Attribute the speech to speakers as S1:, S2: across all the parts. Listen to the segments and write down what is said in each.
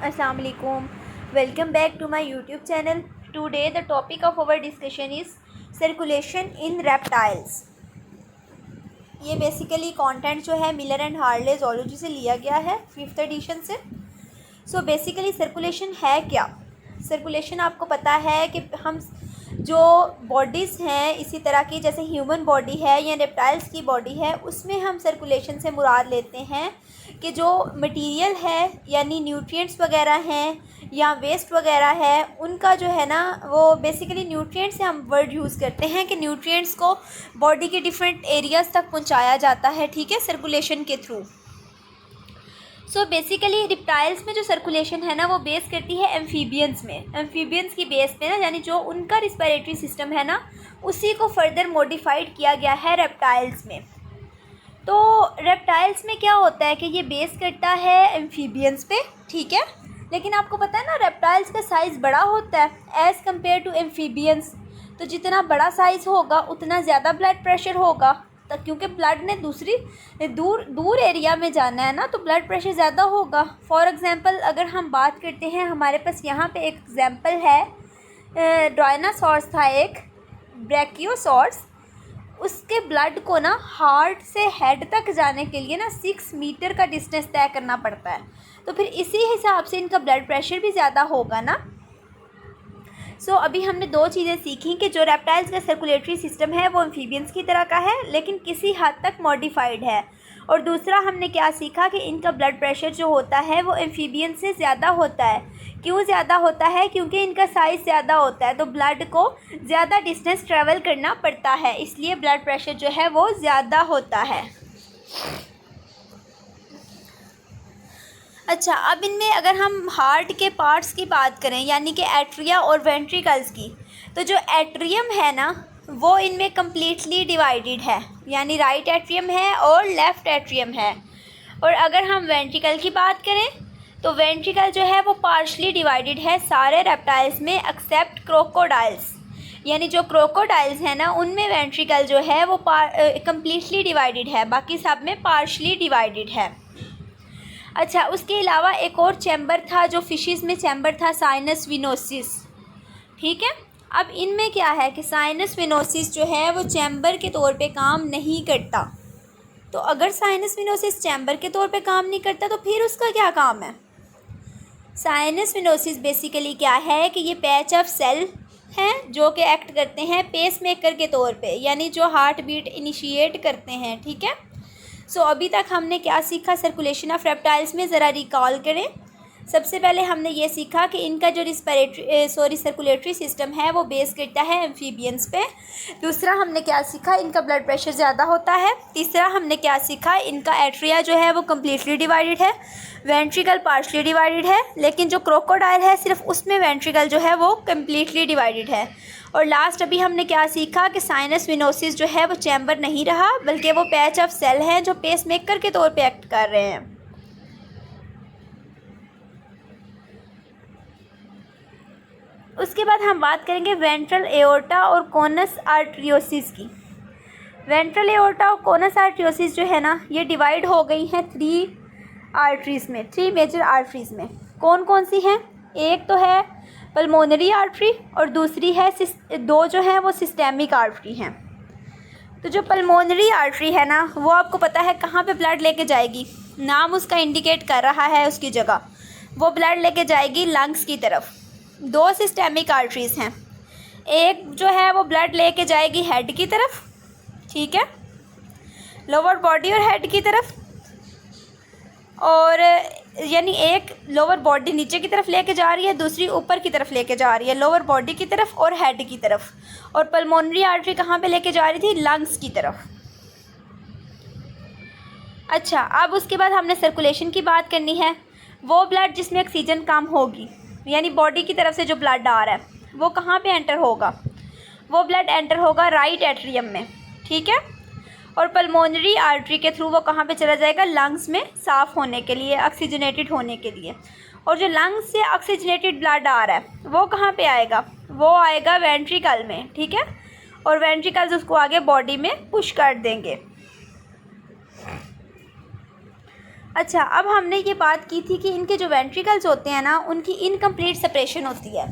S1: Assalamu alaikum. Welcome back to my YouTube channel. Today the topic of our discussion is circulation in reptiles. ये basically content जो है Miller and Harley zoology से लिया गया है 5th addition से। So basically circulation है क्या? सर्कुलेशन आपको पता है कि हम जो बॉडीज़ हैं इसी तरह की जैसे ह्यूमन बॉडी है या रेप्टाइल्स की बॉडी है, उसमें हम सर्कुलेशन से मुराद लेते हैं कि जो मटेरियल है यानी न्यूट्रिएंट्स वगैरह हैं या वेस्ट वगैरह है, उनका जो है ना वो बेसिकली न्यूट्रिएंट्स से हम वर्ड यूज़ करते हैं कि न्यूट्रिएंट्स को बॉडी के डिफरेंट एरियाज़ तक पहुंचाया जाता है, ठीक है, सर्कुलेशन के थ्रू। सो बेसिकली रिप्टाइल्स में जो सर्कुलेशन है ना वो बेस करती है एम्फीबियंस में। एम्फीबियंस की बेस पे ना यानी जो उनका रिस्पिरेटरी सिस्टम है ना उसी को फर्दर मॉडिफाइड किया गया है रेप्टाइल्स में। तो रेप्टाइल्स में क्या होता है कि ये बेस करता है एम्फीबियंस पे, ठीक है, लेकिन आपको पता है ना रेप्टाइल्स का साइज़ बड़ा होता है एज़ कम्पेयर टू एम्फीबियंस। तो जितना बड़ा साइज़ होगा उतना ज़्यादा ब्लड प्रेशर होगा, तो क्योंकि ब्लड ने दूर एरिया में जाना है ना, तो ब्लड प्रेशर ज़्यादा होगा। फॉर एग्ज़ाम्पल अगर हम बात करते हैं, हमारे पास यहाँ पे एक एग्ज़ाम्पल है, डायनासॉर्स था एक ब्रैकियोसॉर्स, उसके ब्लड को ना हार्ट से हेड तक जाने के लिए ना 6 मीटर का डिस्टेंस तय करना पड़ता है। तो फिर इसी हिसाब से इनका ब्लड प्रेशर भी ज़्यादा होगा ना। सो अभी हमने 2 चीज़ें सीखी कि जो रेप्टाइल्स का सर्कुलेटरी सिस्टम है वो एम्फीबियंस की तरह का है लेकिन किसी हद तक मॉडिफाइड है। और दूसरा हमने क्या सीखा कि इनका ब्लड प्रेशर जो होता है वो एम्फीबियंस से ज़्यादा होता है। क्यों ज़्यादा होता है? क्योंकि इनका साइज़ ज़्यादा होता है, तो ब्लड को ज़्यादा डिस्टेंस ट्रैवल करना पड़ता है, इसलिए ब्लड प्रेशर जो है वो ज़्यादा होता है। अच्छा, अब इनमें अगर हम हार्ट के पार्ट्स की बात करें यानी कि एट्रिया और वेंट्रिकल्स की, तो जो एट्रियम है ना वो इनमें कम्प्लीटली डिवाइडेड है, यानी राइट एट्रियम है और लेफ़्ट एट्रियम है। और अगर हम वेंट्रिकल की बात करें तो वेंट्रिकल जो है वो पार्शली डिवाइडेड है सारे रेप्टाइल्स में एक्सेप्ट क्रोकोडाइल्स, यानी जो क्रोकोडाइल्स हैं ना उनमें वेंट्रिकल जो है वो कम्प्लीटली डिवाइडेड है, बाकी सब में पार्शली डिवाइडेड है। अच्छा, उसके अलावा एक और चैम्बर था जो फिशेस में चैम्बर था, साइनस विनोसिस, ठीक है। अब इनमें क्या है कि साइनस विनोसिस जो है वो चैम्बर के तौर पे काम नहीं करता। तो अगर साइनस विनोसिस चैम्बर के तौर पे काम नहीं करता तो फिर उसका क्या काम है? साइनस विनोसिस बेसिकली क्या है कि ये पैच ऑफ सेल हैं जो कि एक्ट करते हैं पेस मेकर के तौर पे, यानी जो हार्ट बीट इनिशिएट करते हैं, ठीक है। सो अभी तक हमने क्या सीखा सर्कुलेशन ऑफ रेप्टाइल्स में, ज़रा रिकॉल करें। सबसे पहले हमने ये सीखा कि इनका जो सर्कुलेटरी सिस्टम है वो बेस करता है एम्फीबियंस पे। दूसरा हमने क्या सीखा, इनका ब्लड प्रेशर ज़्यादा होता है। तीसरा हमने क्या सीखा, इनका एट्रिया जो है वो कम्प्लीटली डिवाइडेड है, वेंट्रिकल पार्शली डिवाइडेड है, लेकिन जो क्रोकोडाइल है सिर्फ उसमें वेंट्रिकल जो है वो कम्प्लीटली डिवाइडेड है। और लास्ट अभी हमने क्या सीखा कि साइनस विनोसिस जो है वो चैम्बर नहीं रहा बल्कि वो पैच ऑफ सेल हैं जो पेस मेकर के तौर पे एक्ट कर रहे हैं। उसके बाद हम बात करेंगे वेंट्रल एओर्टा और कोनस आर्टरियोसिस की। वेंट्रल एओर्टा और कोनस आर्टरियोसिस जो है ना ये डिवाइड हो गई हैं 3 आर्टरीज़ में, 3 मेजर आर्टरीज़ में। कौन कौन सी हैं? एक तो है पल्मोनरी आर्टरी और दूसरी है 2 जो हैं वो सिस्टेमिक आर्टरी हैं। तो जो पल्मोनरी आर्टरी है ना वो आपको पता है कहाँ पे ब्लड लेके जाएगी, नाम उसका इंडिकेट कर रहा है उसकी जगह, वो ब्लड लेके जाएगी लंग्स की तरफ। 2 सिस्टेमिक आर्टरीज़ हैं, एक जो है वो ब्लड लेके जाएगी हेड की तरफ, ठीक है, लोअर बॉडी और हेड की तरफ, और यानी एक लोअर बॉडी नीचे की तरफ लेके जा रही है, दूसरी ऊपर की तरफ लेके जा रही है, लोअर बॉडी की तरफ और हेड की तरफ। और पल्मोनरी आर्टरी कहाँ पे लेके जा रही थी? लंग्स की तरफ। अच्छा, अब उसके बाद हमने सर्कुलेशन की बात करनी है। वो ब्लड जिसमें ऑक्सीजन कम होगी यानी बॉडी की तरफ से जो ब्लड आ रहा है वो कहाँ पे एंटर होगा? वो ब्लड एंटर होगा राइट एट्रियम में, ठीक है। और पल्मोनरी आर्टरी के थ्रू वो कहाँ पे चला जाएगा? लंग्स में साफ़ होने के लिए, ऑक्सीजनेटेड होने के लिए। और जो लंग्स से ऑक्सीजनेटेड ब्लड आ रहा है वो कहाँ पे आएगा? वो आएगा वेंट्रिकल में, ठीक है। और वेंट्रिकल्स उसको आगे बॉडी में पुश कर देंगे। अच्छा, अब हमने ये बात की थी कि इनके जो वेंट्रिकल्स होते हैं ना, उनकी इनकम्प्लीट सेपरेशन होती है,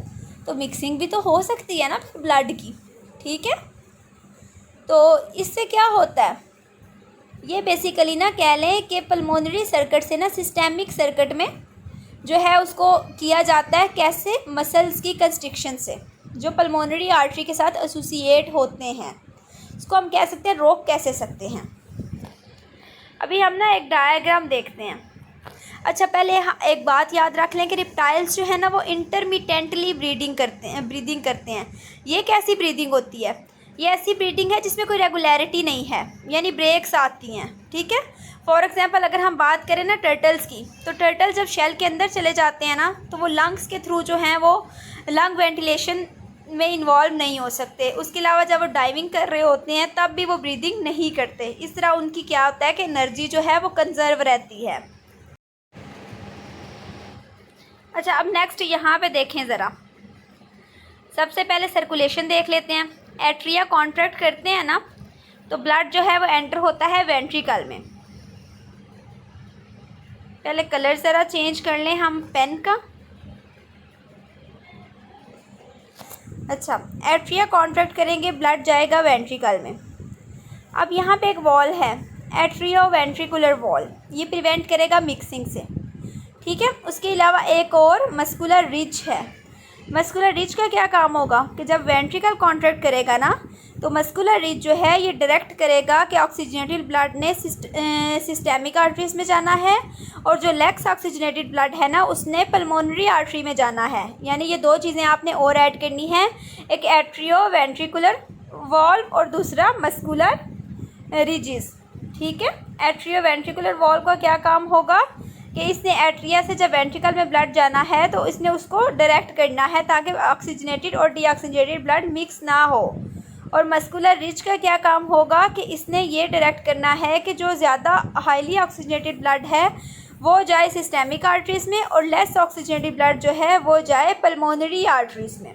S1: तो मिक्सिंग भी तो हो सकती है ना ब्लड की, ठीक है। तो इससे क्या होता है, ये बेसिकली ना कह लें कि पल्मोनरी सर्किट से ना सिस्टेमिक सर्किट में जो है उसको किया जाता है, कैसे, मसल्स की कंस्ट्रिक्शन से, जो पल्मोनरी आर्टरी के साथ एसोसिएट होते हैं, इसको हम कह सकते हैं, रोक कैसे सकते हैं। अभी हम ना एक डायग्राम देखते हैं। अच्छा, पहले एक बात याद रख लें कि रिप्टाइल्स जो है ना वो इंटरमिटेंटली ब्रीदिंग करते हैं। ये कैसी ब्रीदिंग होती है, ये ऐसी ब्रीदिंग है जिसमें कोई रेगुलरिटी नहीं है, यानी ब्रेक्स आती हैं, ठीक है। फॉर एग्जांपल अगर हम बात करें ना टर्टल्स की, तो टर्टल जब शेल के अंदर चले जाते हैं ना, तो वो लंग्स के थ्रू जो हैं वो लंग वेंटिलेशन में इन्वॉल्व नहीं हो सकते। उसके अलावा जब वो डाइविंग कर रहे होते हैं तब भी वो ब्रीदिंग नहीं करते। इस तरह उनकी क्या होता है कि एनर्जी जो है वो कंजर्व रहती है। अच्छा, अब नेक्स्ट यहाँ पे देखें ज़रा, सबसे पहले सर्कुलेशन देख लेते हैं। एट्रिया कॉन्ट्रैक्ट करते हैं ना, तो ब्लड जो है वो एंटर होता है वेंट्रिकल में। पहले कलर ज़रा चेंज कर लें हम पेन का। अच्छा, एट्रिया कॉन्ट्रैक्ट करेंगे, ब्लड जाएगा वेंट्रिकल में। अब यहाँ पे एक वॉल है, एट्रियो वेंट्रिकुलर वॉल, ये प्रिवेंट करेगा मिक्सिंग से, ठीक है। उसके अलावा एक और मस्कुलर रिज है। मस्कुलर रिज का क्या काम होगा कि जब वेंट्रिकल कॉन्ट्रैक्ट करेगा ना, तो मस्कुलर रिज जो है ये डायरेक्ट करेगा कि ऑक्सीजनेटेड ब्लड ने सिस्टेमिक आर्टरीज में जाना है, और जो लेस ऑक्सीजनेटेड ब्लड है ना उसने पल्मोनरी आर्टरी में जाना है। यानी ये दो चीज़ें आपने और ऐड करनी है, एक एट्रियो वेंट्रिकुलर वॉल और दूसरा मस्कुलर रिजिस, ठीक है। एट्रियो वेंट्रिकुलर वॉल का क्या काम होगा कि इसने एट्रिया से जब वेंट्रिकल में ब्लड जाना है तो इसने उसको डायरेक्ट करना है ताकि ऑक्सीजनेटेड और डीऑक्सीजनेटेड ब्लड मिक्स ना हो। और मस्कुलर रिज का क्या काम होगा कि इसने ये डायरेक्ट करना है कि जो ज़्यादा हाईली ऑक्सीजनेटेड ब्लड है वो जाए सिस्टेमिक आर्टरीज़ में, और लेस ऑक्सीजनेटेड ब्लड जो है वो जाए पल्मोनरी आर्टरीज़ में।